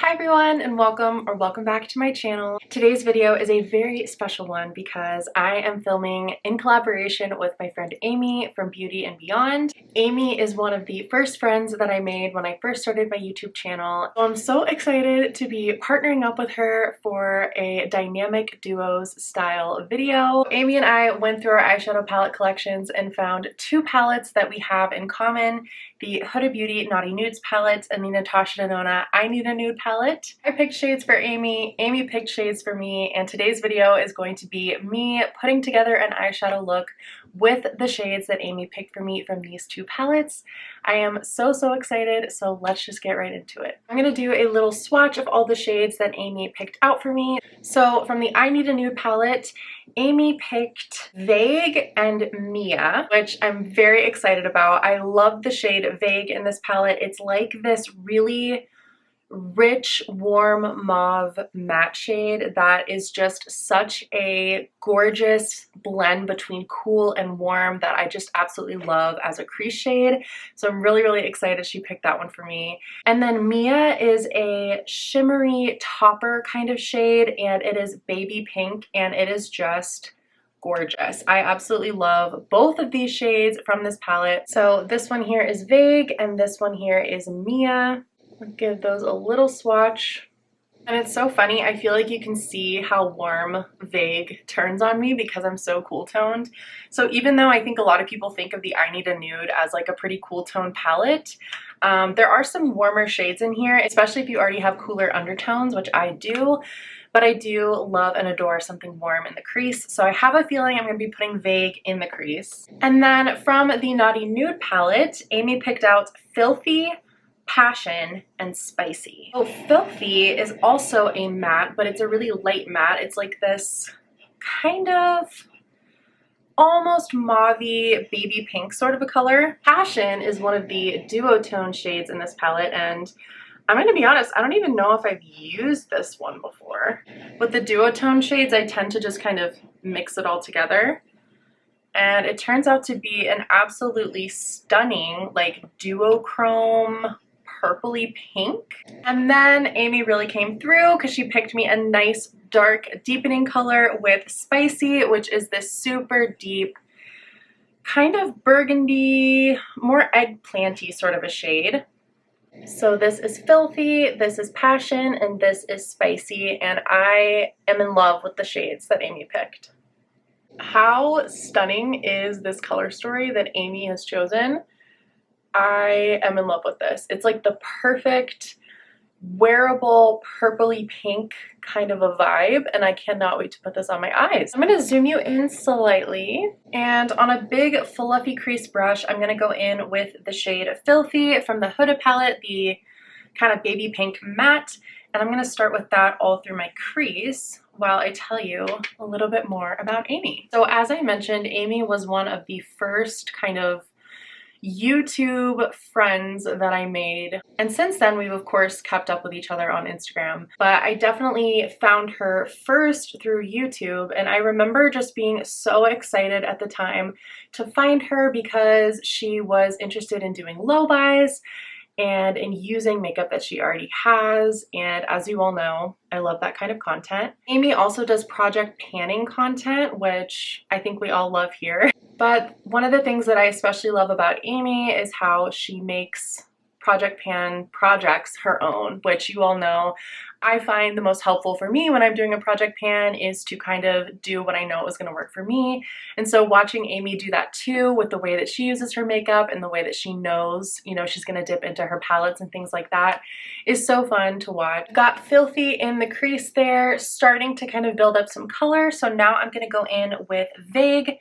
Hi everyone and welcome back to my channel. Today's video is a very special one because I am filming in collaboration with my friend Amy from Beauty and Beyond. Amy is one of the first friends that I made when I first started my YouTube channel. So I'm so excited to be partnering up with her for a dynamic duos style video. Amy and I went through our eyeshadow palette collections and found two palettes that we have in common: the Huda Beauty Naughty Nudes palette and the Natasha Denona I Need a Nude palette. I picked shades for Amy, Amy picked shades for me, and today's video is going to be me putting together an eyeshadow look with the shades that Amy picked for me from these two palettes. I am so excited, so let's just get right into it. I'm going to do a little swatch of all the shades that Amy picked out for me. So from the I Need a Nude palette, Amy picked Vague and Mia, which I'm very excited about. I love the shade Vague in this palette. It's like this really rich, warm mauve matte shade that is just such a gorgeous blend between cool and warm that I just absolutely love as a crease shade. So I'm really excited she picked that one for me. And then Mia is a shimmery topper kind of shade, and it is baby pink, and it is just gorgeous. I absolutely love both of these shades from this palette. So this one here is Vague and this one here is Mia. I'll give those a little swatch. And it's so funny, I feel like you can see how warm Vague turns on me because I'm so cool toned. So even though I think a lot of people think of the I Need a Nude as like a pretty cool tone palette, there are some warmer shades in here, especially if you already have cooler undertones, which I do. But I do love and adore something warm in the crease. So I have a feeling I'm going to be putting Vague in the crease. And then from the Naughty Nude palette, Amy picked out Filthy, Passion, and Spicy. So Filthy is also a matte, but it's a really light matte. It's like this kind of almost mauvey baby pink sort of a color. Passion is one of the duotone shades in this palette, and I'm going to be honest, I don't even know if I've used this one before. With the duotone shades, I tend to just kind of mix it all together. And it turns out to be an absolutely stunning, like, duochrome purpley pink. And then Amy really came through because she picked me a nice dark deepening color with Spicy, which is this super deep kind of burgundy, more eggplanty sort of a shade. So this is Filthy, this is Passion, and this is Spicy, and I am in love with the shades that Amy picked. How stunning is this color story that Amy has chosen? I am in love with this. It's like the perfect wearable purpley pink kind of a vibe, and I cannot wait to put this on my eyes. I'm going to zoom you in slightly, and on a big fluffy crease brush I'm going to go in with the shade Filthy from the Huda palette, the kind of baby pink matte, and I'm going to start with that all through my crease while I tell you a little bit more about Amy. So as I mentioned, Amy was one of the first kind of YouTube friends that I made, and since then we've of course kept up with each other on Instagram, but I definitely found her first through YouTube, and I remember just being so excited at the time to find her because she was interested in doing low-buys and in using makeup that she already has, and as you all know, I love that kind of content. Amy also does project panning content, which I think we all love here. But one of the things that I especially love about Amy is how she makes project pan projects her own, which you all know I find the most helpful for me when I'm doing a project pan is to kind of do what I know is going to work for me. And so watching Amy do that too, with the way that she uses her makeup and the way that she knows, you know, she's going to dip into her palettes and things like that, is so fun to watch. Got Filthy in the crease there, starting to kind of build up some color. So now I'm going to go in with Vague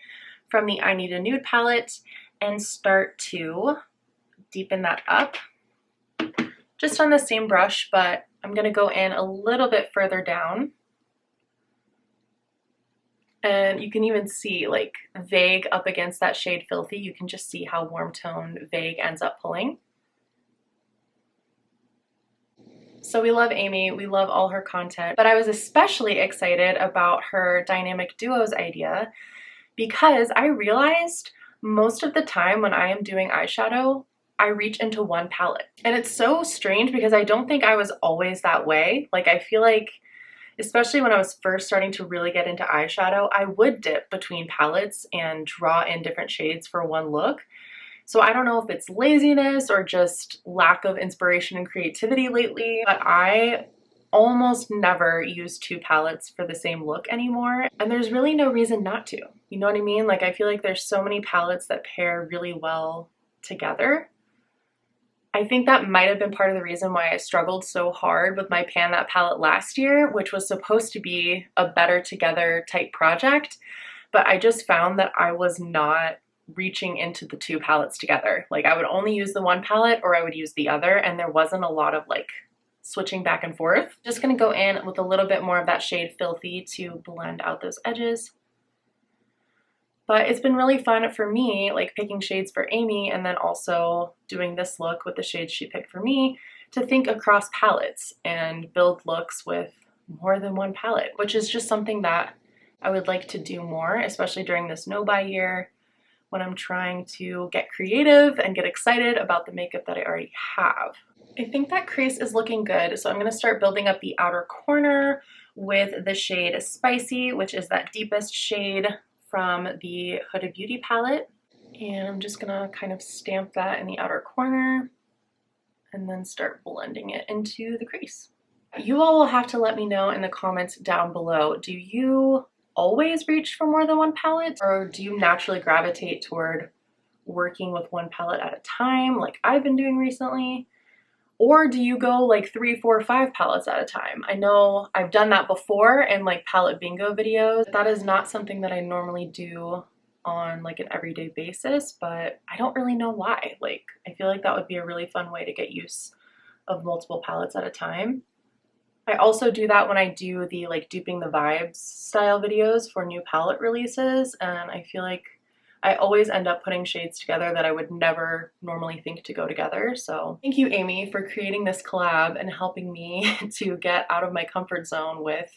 from the I Need a Nude palette and start to deepen that up just on the same brush, but I'm going to go in a little bit further down. And you can even see like Vague up against that shade Filthy. You can just see how warm toned Vague ends up pulling. So we love Amy, we love all her content, but I was especially excited about her dynamic duos idea because I realized most of the time when I am doing eyeshadow, I reach into one palette. And it's so strange because I don't think I was always that way. Like, I feel like, especially when I was first starting to really get into eyeshadow, I would dip between palettes and draw in different shades for one look. So I don't know if it's laziness or just lack of inspiration and creativity lately, but I almost never use two palettes for the same look anymore. And there's really no reason not to. You know what I mean? Like, I feel like there's so many palettes that pair really well together. I think that might have been part of the reason why I struggled so hard with my Pan That palette last year, which was supposed to be a better together type project. But I just found that I was not reaching into the two palettes together. Like, I would only use the one palette or I would use the other, and there wasn't a lot of like switching back and forth. Just gonna go in with a little bit more of that shade Filthy to blend out those edges. But it's been really fun for me, like picking shades for Amy and then also doing this look with the shades she picked for me, to think across palettes and build looks with more than one palette, which is just something that I would like to do more, especially during this no-buy year when I'm trying to get creative and get excited about the makeup that I already have. I think that crease is looking good, so I'm going to start building up the outer corner with the shade Spicy, which is that deepest shade from the Huda Beauty palette. And I'm just gonna kind of stamp that in the outer corner and then start blending it into the crease. You all will have to let me know in the comments down below, do you always reach for more than one palette, or do you naturally gravitate toward working with one palette at a time like I've been doing recently? Or do you go like 3, 4, 5 palettes at a time? I know I've done that before in like palette bingo videos. That is not something that I normally do on like an everyday basis, but I don't really know why. Like, I feel like that would be a really fun way to get use of multiple palettes at a time. I also do that when I do the like duping the vibes style videos for new palette releases, and I feel like I always end up putting shades together that I would never normally think to go together. So thank you, Amy, for creating this collab and helping me to get out of my comfort zone with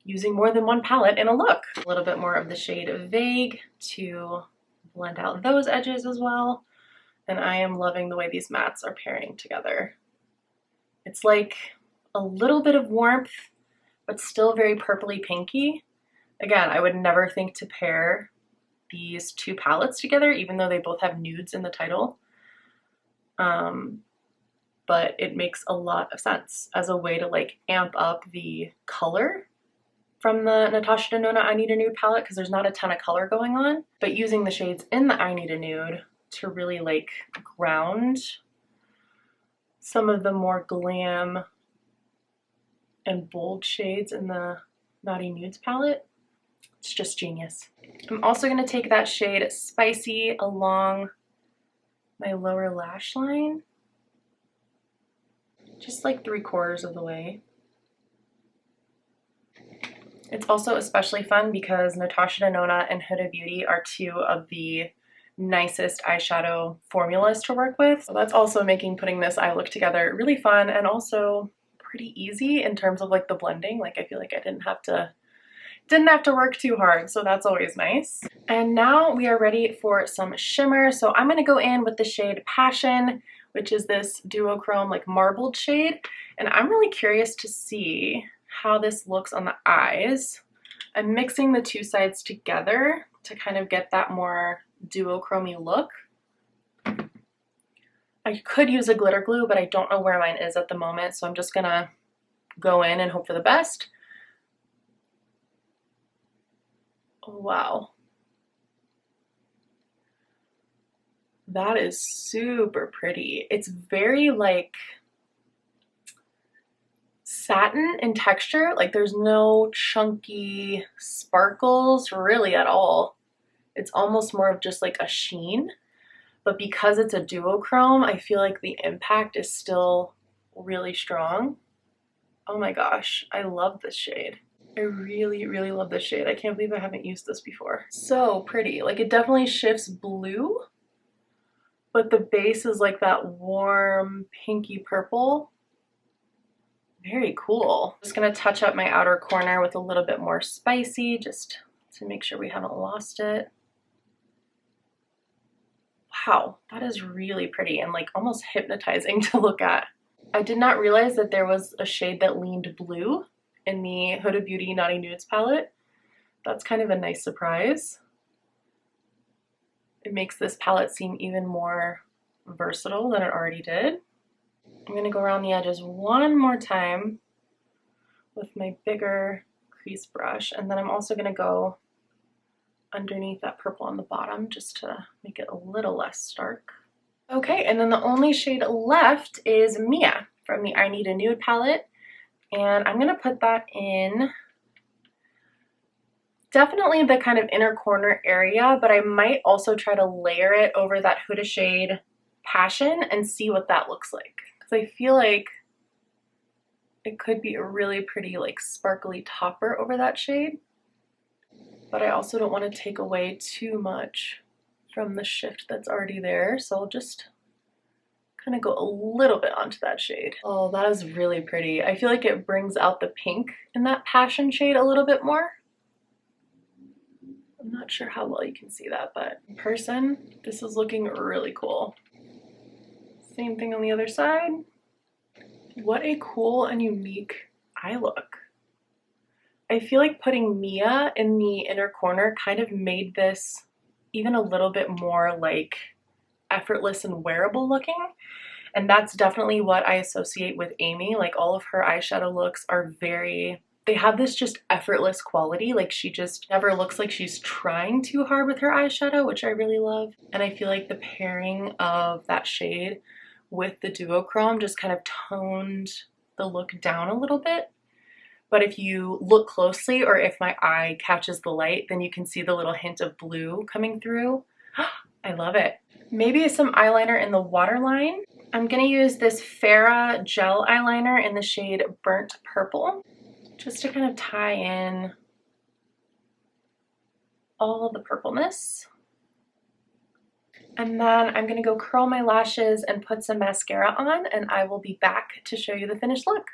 using more than one palette in a look. A little bit more of the shade Vague to blend out those edges as well. And I am loving the way these mattes are pairing together. It's like a little bit of warmth, but still very purpley pinky. Again, I would never think to pair these two palettes together, even though they both have nudes in the title. But it makes a lot of sense as a way to like amp up the color from the Natasha Denona I Need a Nude palette, because there's not a ton of color going on, but using the shades in the I Need a Nude to really like ground some of the more glam and bold shades in the Naughty Nudes palette. It's just genius. I'm also going to take that shade Spicy along my lower lash line, just like 3/4 of the way. It's also especially fun because Natasha Denona and Huda Beauty are two of the nicest eyeshadow formulas to work with. So that's also making putting this eye look together really fun and also pretty easy in terms of like the blending. Like, I feel like I didn't have to work too hard, so that's always nice. And now we are ready for some shimmer. So I'm going to go in with the shade Passion, which is this duochrome like marbled shade, and I'm really curious to see how this looks on the eyes. I'm mixing the two sides together to kind of get that more duochromy look. I could use a glitter glue, but I don't know where mine is at the moment, so I'm just gonna go in and hope for the best. Oh, wow. That is super pretty. It's very like satin in texture. Like, there's no chunky sparkles really at all. It's almost more of just like a sheen. But because it's a duochrome, I feel like the impact is still really strong. Oh my gosh, I love this shade. I really, really love this shade. I can't believe I haven't used this before. So pretty. Like, it definitely shifts blue, but the base is like that warm pinky purple. Very cool. Just gonna touch up my outer corner with a little bit more Spicy just to make sure we haven't lost it. Wow, that is really pretty and like almost hypnotizing to look at. I did not realize that there was a shade that leaned blue in the Huda Beauty Naughty Nudes palette. That's kind of a nice surprise. It makes this palette seem even more versatile than it already did. I'm going to go around the edges one more time with my bigger crease brush, and then I'm also going to go underneath that purple on the bottom just to make it a little less stark. Okay, and then the only shade left is Mia from the I Need a Nude palette, and I'm going to put that in definitely the kind of inner corner area, but I might also try to layer it over that Huda shade Passion and see what that looks like, because I feel like it could be a really pretty like sparkly topper over that shade, but I also don't want to take away too much from the shift that's already there, so I'll just kind of go a little bit onto that shade. Oh, that is really pretty. I feel like it brings out the pink in that Passion shade a little bit more. I'm not sure how well you can see that, but in person, this is looking really cool. Same thing on the other side. What a cool and unique eye look. I feel like putting Mia in the inner corner kind of made this even a little bit more like effortless and wearable looking. And that's definitely what I associate with Amy. Like all of her eyeshadow looks are they have this just effortless quality. Like she just never looks like she's trying too hard with her eyeshadow, which I really love. And I feel like the pairing of that shade with the duochrome just kind of toned the look down a little bit. But if you look closely, or if my eye catches the light, then you can see the little hint of blue coming through. I love it. Maybe some eyeliner in the waterline. I'm gonna use this Farrah gel eyeliner in the shade Burnt Purple, just to kind of tie in all of the purpleness. And then I'm gonna go curl my lashes and put some mascara on, and I will be back to show you the finished look.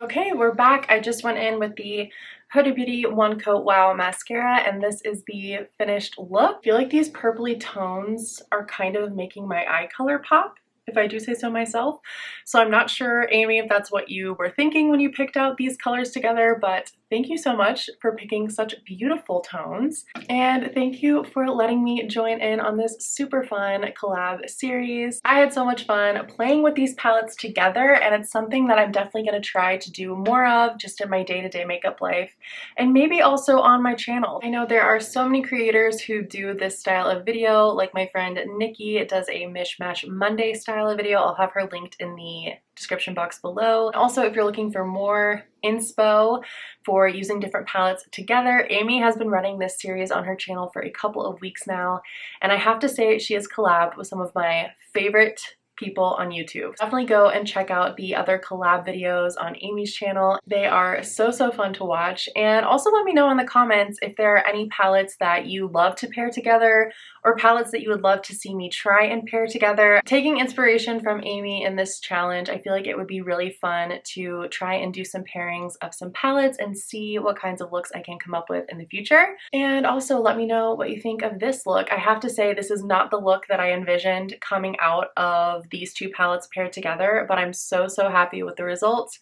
Okay, we're back. I just went in with the Huda Beauty One Coat Wow mascara, and this is the finished look. I feel like these purpley tones are kind of making my eye color pop, if I do say so myself. So I'm not sure, Amy, if that's what you were thinking when you picked out these colors together, but thank you so much for picking such beautiful tones. And thank you for letting me join in on this super fun collab series. I had so much fun playing with these palettes together, and it's something that I'm definitely going to try to do more of just in my day-to-day makeup life, and maybe also on my channel. I know there are so many creators who do this style of video, like my friend Nikki does a Mishmash Monday style of video. I'll have her linked in the description box below. Also, if you're looking for more inspo for using different palettes together, Amy has been running this series on her channel for a couple of weeks now, and I have to say she has collabed with some of my favorite people on YouTube. Definitely go and check out the other collab videos on Amy's channel. They are so fun to watch. And also let me know in the comments if there are any palettes that you love to pair together, or palettes that you would love to see me try and pair together. Taking inspiration from Amy in this challenge, I feel like it would be really fun to try and do some pairings of some palettes and see what kinds of looks I can come up with in the future. And also let me know what you think of this look. I have to say, this is not the look that I envisioned coming out of these two palettes paired together, but I'm so happy with the results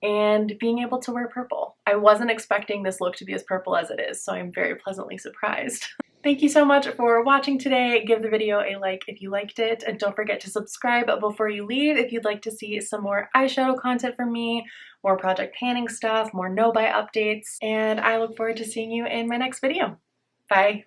and being able to wear purple. I wasn't expecting this look to be as purple as it is, so I'm very pleasantly surprised. Thank you so much for watching today. Give the video a like if you liked it, and don't forget to subscribe before you leave if you'd like to see some more eyeshadow content from me, more project panning stuff, more no-buy updates, and I look forward to seeing you in my next video. Bye!